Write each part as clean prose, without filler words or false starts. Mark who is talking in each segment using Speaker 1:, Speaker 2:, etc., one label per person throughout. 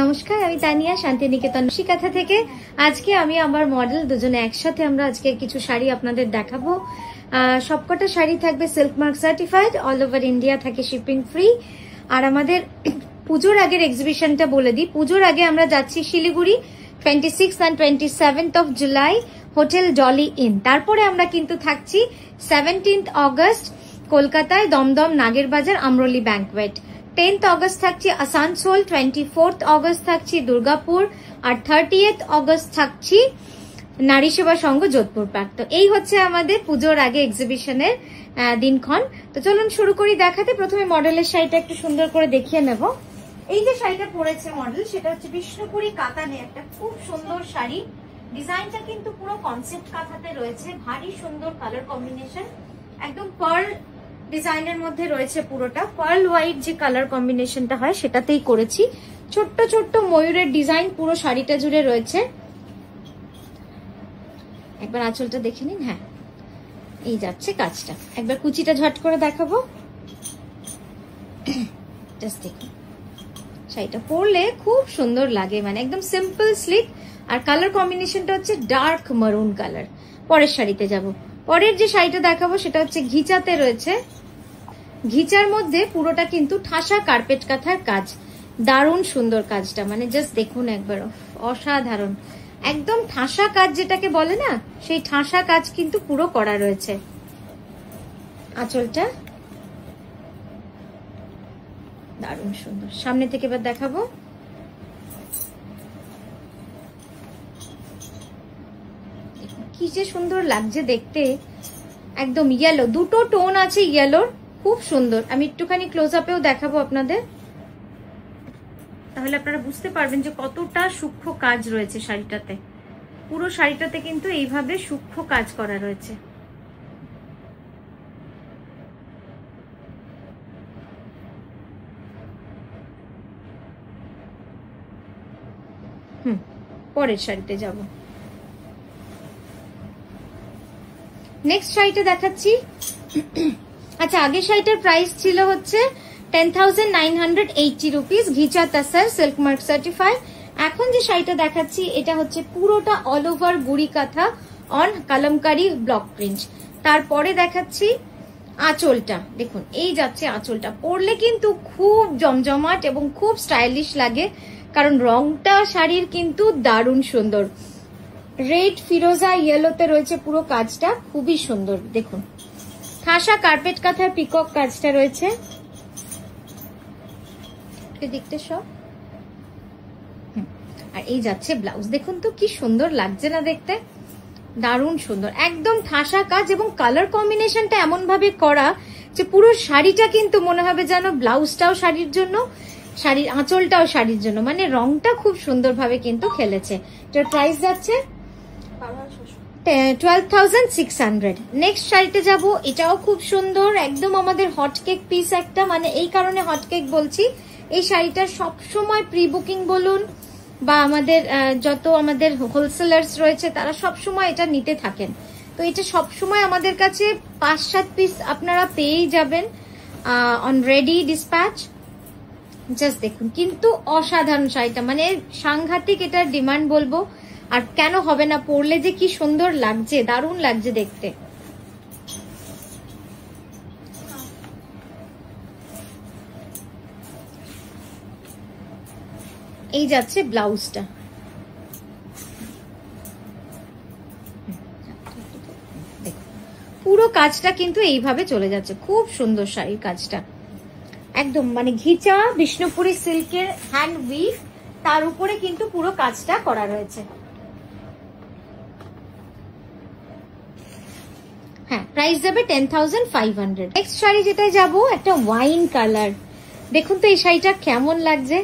Speaker 1: নমস্কার, আমি তানিয়া শান্তিনিকেতন শিকাথা থেকে। আজকে আমি আমার মডেল দুজনে একসাথে আমরা আজকে কিছু শাড়ি আপনাদের দেখাবো। সবকটা শাড়ি থাকবে silk mark certified, all over India থাকে শিপিং ফ্রি। আর আমাদের পুজোর আগের এক্সিবিশনটা বলে দিই। পুজোর আগে আমরা যাচ্ছি Siliguri 26 and 27th of July, hotel Dolly in. তারপরে আমরা কিন্তু থাকছি 17th অগস্ট কলকাতায় দমদম নাগের বাজার আমরলি ব্যাংকোয়েট। 10th অগস্ট থাকছি আসানসোল, 24th অগস্ট থাকছি দুর্গাপুর, আর 30th অগস্ট থাকছি নারী সেবা সংঘ যোধপুর পার্ক। তো এই হচ্ছে আমাদের পুজোর আগে এক্সিবিশনের দিনক্ষণ। তো চলুন শুরু করি দেখাতে। প্রথমে মডেলের শাড়িটা একটু সুন্দর করে দেখিয়ে নেব। এই যে শাড়িটা পরেছে মডেল, সেটা হচ্ছে বিষ্ণুপুরি কাতানে একটা খুব সুন্দর শাড়ি। ডিজাইনটা কিন্তু পুরো কনসেপ্ট কাঁথাতে রয়েছে, ভারী সুন্দর কালার কম্বিনেশন, একদম পার্ল ডিজাইনের মধ্যে রয়েছে। পুরোটা পার্ল হোয়াইট যে কালার কম্বিনেশনটা হয় সেটাতেই করেছি। ছোট্ট ছোট্ট ময়ূরের ডিজাইন পুরো শাড়িটা জুড়ে রয়েছে। একবার আঁচলটা দেখে নিন। হ্যাঁ, এই যাচ্ছে কাজটা। একবার কুচিটা ঝট করে দেখাবো। জাস্ট দেখুন, শাড়িটা পরলে খুব সুন্দর লাগে, মানে একদম সিম্পল স্লিক। আর কালার কম্বিনেশনটা হচ্ছে ডার্ক মারুন কালার। পরের শাড়িতে যাব। পরের যে শাড়িটা দেখাবো সেটা হচ্ছে ঘিচাতে রয়েছে। ঘিচার মধ্যে পুরোটা কিন্তু ঠাসা কার্পেট কাঁথার কাজ, দারুণ সুন্দর কাজটা, মানে জাস্ট দেখুন একবার, অসাধারণ। একদম ঠাসা কাজ যেটাকে বলে না, সেই ঠাসা কাজ কিন্তু পুরো করা রয়েছে। আঁচলটা দারুণ সুন্দর। সামনে থেকে এবার দেখাবো। কি যে সুন্দর লাগছে দেখতে, একদম ইয়েলো, দুটো টোন আছে ইয়েলোর, খুব সুন্দর। আমি একটুখানি ক্লোজ আপেও দেখাবো আপনাদের, তাহলে আপনারা বুঝতে পারবেন যে কতটা সূক্ষ্ম কাজ রয়েছে শাড়িটাতে। পুরো শাড়িটাতে কিন্তু এইভাবে সূক্ষ্ম কাজ করা রয়েছে। পরের শাড়িতে যাব। নেক্সট শাড়িটা দেখাচ্ছি। আচ্ছা, আগের শাড়িটার প্রাইস ছিল হচ্ছে 10,980 রুপিস, ঘিচা তাসার, সিল্ক মার্ক সার্টিফাইড। এখন যে শাড়িটা দেখাচ্ছি এটা হচ্ছে পুরোটা অল ওভার গুড়ি কাঁথা অন কালামকারি ব্লক প্রিন্ট। তারপরে দেখাচ্ছি আঁচলটা। দেখুন, এই যাচ্ছে আঁচলটা। পরলে কিন্তু খুব জমজমাট এবং খুব স্টাইলিশ লাগে, কারণ রংটা শাড়ির কিন্তু দারুণ সুন্দর। রেড ফিরোজা ইয়েলোতে রয়েছে পুরো কাজটা, খুবই সুন্দর। দেখুন, ঠাসা কার্পেট কাঁথার পিকক কাজটা রয়েছে দেখতে সব। আর এই যাচ্ছে ব্লাউজ। দেখুন তো কি সুন্দর লাগছে না দেখতে, দারুণ সুন্দর। একদম ঠাসা কাজ এবং কালার কম্বিনেশনটা এমন ভাবে করা যে পুরো শাড়িটা কিন্তু মনে হবে যেন ব্লাউজটাও শাড়ির জন্য, শাড়ির আঁচলটাও শাড়ির জন্য, মানে রংটা খুব সুন্দরভাবে কিন্তু খেলেছে। এটার প্রাইস যাচ্ছে 12,600। নেক্সট শাড়িতে যাব। এটাও খুব সুন্দর, একদম আমাদের হটকেক পিস একটা, মানে এই কারণে হটকেক বলছি। এই শাড়িটা সবসময় প্রি বুকিং বলুন বা আমাদের যত আমাদের হোলসেলার্স রয়েছে তারা সবসময় এটা নিতে থাকেন। তো এটা সবসময় আমাদের কাছে 5-7 পিস আপনারা পেয়েই যাবেন অন রেডি ডিসপ্যাচ। জাস্ট দেখুন, কিন্তু অসাধারণ শাড়িটা, মানে সাংঘাতিক এটার ডিমান্ড বলবো। আর কেন হবে না, পরলে যে কি সুন্দর লাগছে, দারুণ লাগছে দেখতে। এই যাচ্ছে ব্লাউজটা। পুরো কাজটা কিন্তু এইভাবে চলে যাচ্ছে, খুব সুন্দর শাড়ির কাজটা, একদম মানে ঘিচা বিষ্ণুপুরি সিল্কের হ্যান্ড উইভ, তার উপরে কিন্তু পুরো কাজটা করা রয়েছে। হ্যাঁ, প্রাইস যাবে 10,500। নেক্সট শাড়ি যেটা যাবো, একটা ওয়াইন কালার। দেখুন তো এই শাড়িটা কেমন লাগছে,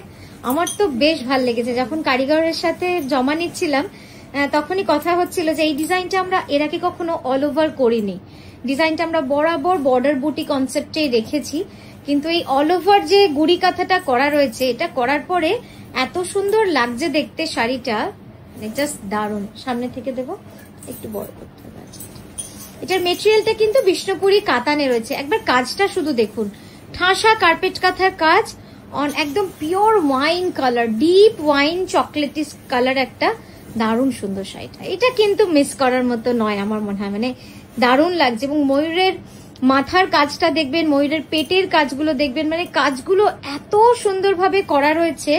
Speaker 1: আমার তো বেশ ভাল লেগেছে। যখন কারিগরের সাথে জমা নিচ্ছিলাম তখনই কথা হচ্ছিল যে এই ডিজাইনটা আমরা এর আগে কখনো অল ওভার করিনি। ডিজাইনটা আমরা বরাবর বর্ডার বুটি কনসেপ্টে রেখেছি, কিন্তু এই অল ওভার যে গুড়ি কাঁথাটা করা রয়েছে, এটা করার পরে এত সুন্দর লাগছে দেখতে শাড়িটা, জাস্ট দারুণ। সামনে থেকে দেবো, একটু বড় করতে হবে। এটার মেটেরিয়ালটা কিন্তু বিষ্ণুপুরি কাতানে রয়েছে। একবার কাজটা শুধু দেখুন, ঠাসা কার্পেট কাঁথার কাজ, একদম pure wine colour, deep wine chocolatey colour, একটা দারুণ সুন্দর শাড়িটা। এটা কিন্তু মিস করার মতো নয় আমার মনে হয়, মানে দারুণ লাগছে। এবং ময়ূরের মাথার কাজটা দেখবেন, ময়ূরের পেটের কাজগুলো দেখবেন, মানে কাজগুলো এত সুন্দরভাবে করা রয়েছে।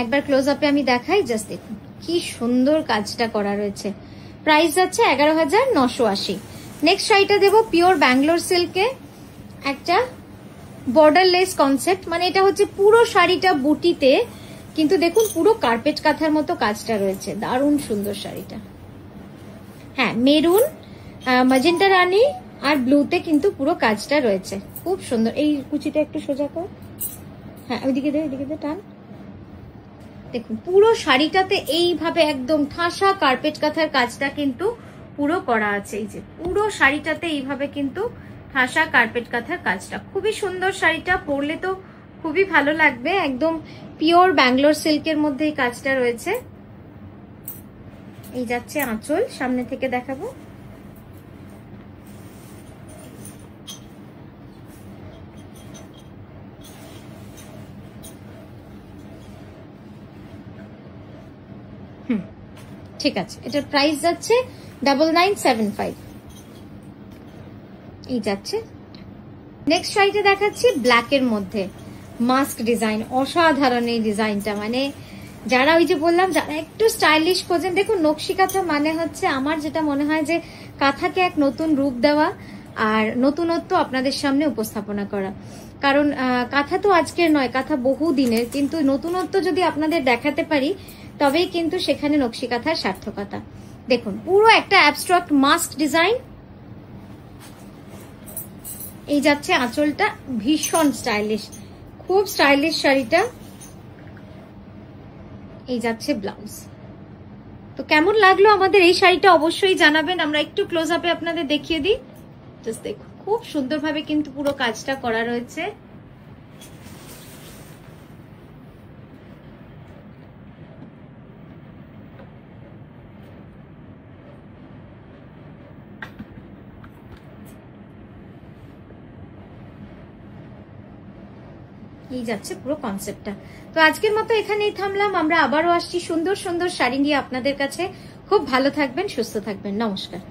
Speaker 1: একবার ক্লোজ আপে আমি দেখাই, জাস্ট দেখুন কি সুন্দর কাজটা করা রয়েছে। প্রাইস যাচ্ছে 11,980। নেক্সট শাড়িটা দেবো পিওর ব্যাঙ্গালোর সিল্কে, একটা বর্ডারলেস কনসেপ্ট, মানে এটা হচ্ছে পুরো শাড়িটা বুটিতে, কিন্তু দেখুন পুরো কার্পেট কাঁথার মতো কাজটা রয়েছে, দারুণ সুন্দর শাড়িটা। হ্যাঁ, মেরুন, ম্যাজেন্টা রানী আর ব্লুতে কিন্তু পুরো কাজটা রয়েছে, খুব সুন্দর। এই কুচিটা একটু সোজা কর, হ্যাঁ ওইদিকে দে, ওইদিকে দে, টান। দেখুন পুরো শাড়িটাতে এইভাবে একদম ঠাসা কার্পেট কাঁথার কাজটা কিন্তু পুরো করা আছে। এই যে পুরো শাড়িটাতে এইভাবে কিন্তু ঠাসা কার্পেট কাঁথার কাজটা, খুবই সুন্দর শাড়িটা। পরলে তো খুবই ভালো লাগবে, একদম পিওর ব্যাঙ্গালোর সিল্কের মধ্যে এই কাজটা রয়েছে। এই যাচ্ছে আঁচল, সামনে থেকে দেখাবো। ঠিক আছে, এটার প্রাইস যাচ্ছে 9975। এই যাচ্ছে। নেক্সট শাড়িটা দেখাচ্ছি ব্ল্যাকের মধ্যে, মাস্ক ডিজাইন, অসাধারণ এই ডিজাইনটা। মানে যারা ওই যে বললাম, যারা একটু স্টাইলিশ খোঁজেন, দেখুন নকশি কাঁথা মানে হচ্ছে, আমার যেটা মনে হয় যে কাঁথাকে এক নতুন রূপ দেওয়া আর নতুনত্ব আপনাদের সামনে উপস্থাপনা করা। কারণ কাঁথা তো আজকের নয়, কাঁথা বহু দিনের, কিন্তু নতুনত্ব যদি আপনাদের দেখাতে পারি তবেই কিন্তু সেখানে নকশি কাঁথার সার্থকতা। দেখুন পুরো একটা অ্যাবস্ট্রাক্ট মাস্ক ডিজাইন। এই যাচ্ছে আঁচলটা, ভীষণ স্টাইলিশ, খুব স্টাইলিশ শাড়িটা। এই যাচ্ছে ব্লাউজ। তো কেমন লাগলো আমাদের এই শাড়িটা অবশ্যই জানাবেন। আমরা একটু ক্লোজ আপে আপনাদের দেখিয়ে দিই, জাস্ট দেখুন খুব সুন্দরভাবে কিন্তু পুরো কাজটা করা রয়েছে। এই যাচ্ছে পুরো কনসেপ্টটা। তো আজকের মতো এখানেই থামলাম, আমরা আবারও আসছি সুন্দর সুন্দর শাড়ি নিয়ে আপনাদের কাছে। খুব ভালো থাকবেন, সুস্থ থাকবেন, নমস্কার।